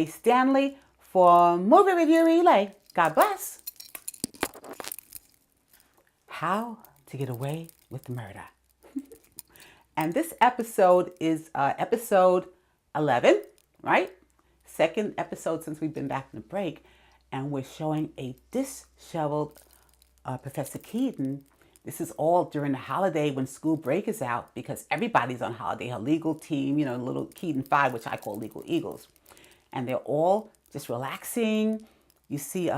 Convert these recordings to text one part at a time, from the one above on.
Stanley for Movie Review Relay. God bless. How to Get Away with Murder. And this episode is episode 11, right? Second episode since we've been back from the break. And we're showing a disheveled Professor Keating. This is all during the holiday when school break is out because everybody's on holiday. Her legal team, little Keating 5, which I call Legal Eagles. And they're all just relaxing. You see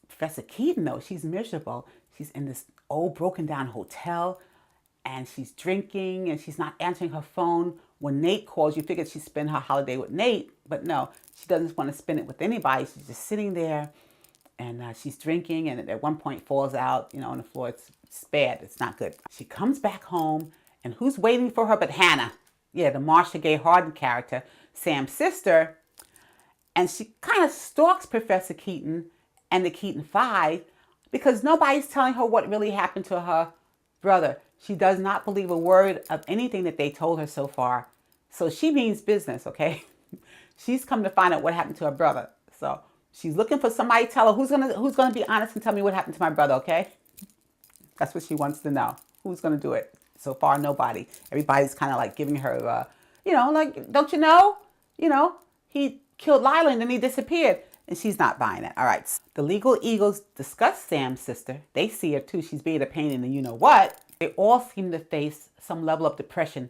Professor Keating, though, she's miserable. She's in this old broken down hotel and she's drinking and she's not answering her phone. When Nate calls, you figured she'd spend her holiday with Nate, but no, she doesn't want to spend it with anybody. She's just sitting there and she's drinking and at one point falls out, on the floor. It's bad. It's not good. She comes back home and who's waiting for her but Hannah? Yeah, the Marcia Gay Harden character, Sam's sister. And she kind of stalks Professor Keating and the Keating 5 because nobody's telling her what really happened to her brother. She does not believe a word of anything that they told her so far. So she means business, okay? She's come to find out what happened to her brother. So she's looking for somebody to tell her who's gonna be honest and tell me what happened to my brother, okay? That's what she wants to know. Who's gonna do it? So far, nobody. Everybody's kind of like giving her, like, don't you know? He killed Lila and then he disappeared. And she's not buying it. All right. The Legal Eagles discuss Sam's sister. They see her too. She's being a pain in the you-know-what. They all seem to face some level of depression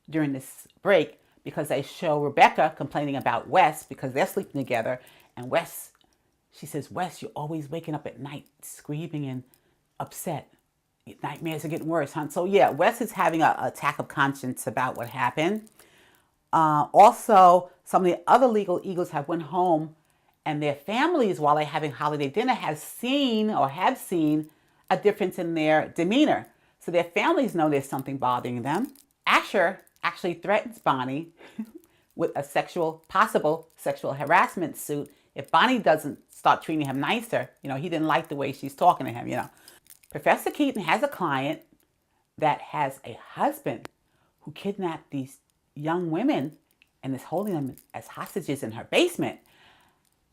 during this break because they show Rebecca complaining about Wes because they're sleeping together. And Wes, she says, Wes, you're always waking up at night screaming and upset. Your nightmares are getting worse, huh? So yeah, Wes is having an attack of conscience about what happened. Also, some of the other Legal Eagles have went home and their families, while they're having holiday dinner, have seen a difference in their demeanor. So their families know there's something bothering them. Asher actually threatens Bonnie with a possible sexual harassment suit if Bonnie doesn't start treating him nicer. He didn't like the way she's talking to him, Professor Keating has a client that has a husband who kidnapped these young women and is holding them as hostages in her basement.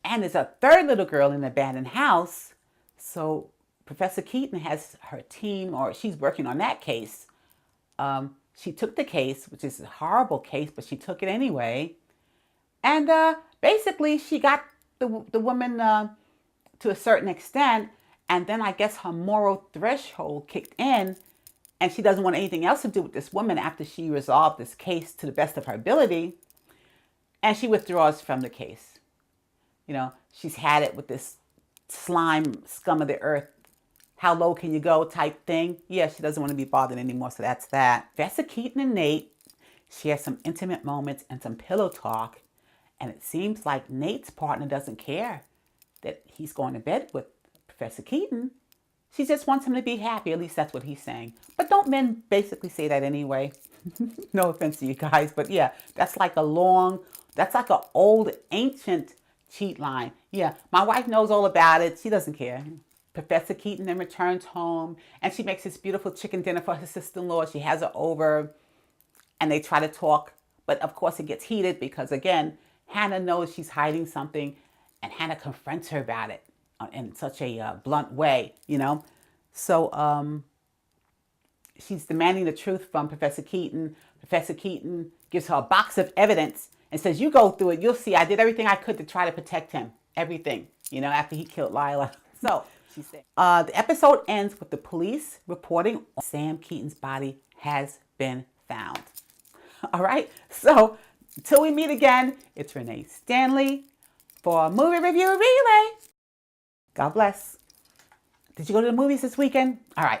And there's a third little girl in the abandoned house. So Professor Keating has her team, or she's working on that case. She took the case, which is a horrible case, but she took it anyway. And basically she got the woman to a certain extent. And then I guess her moral threshold kicked in. And she doesn't want anything else to do with this woman after she resolved this case to the best of her ability. And she withdraws from the case. She's had it with this slime scum of the earth. How low can you go type thing? Yeah, she doesn't want to be bothered anymore. So that's that. Professor Keating and Nate share some intimate moments and some pillow talk. And it seems like Nate's partner doesn't care that he's going to bed with Professor Keating. She just wants him to be happy. At least that's what he's saying. But don't men basically say that anyway? No offense to you guys. But yeah, that's like an old ancient cheat line. Yeah, my wife knows all about it. She doesn't care. Professor Keating then returns home and she makes this beautiful chicken dinner for her sister-in-law. She has her over and they try to talk. But of course it gets heated because again, Hannah knows she's hiding something and Hannah confronts her about it in such a blunt way, So she's demanding the truth from Professor Keating. Professor Keating gives her a box of evidence and says, you go through it. You'll see. I did everything I could to try to protect him. Everything, after he killed Lila. So she said, the episode ends with the police reporting Sam Keating's body has been found. All right. So until we meet again, it's Renee Stanley for Movie Review Relay. God bless. Did you go to the movies this weekend? All right.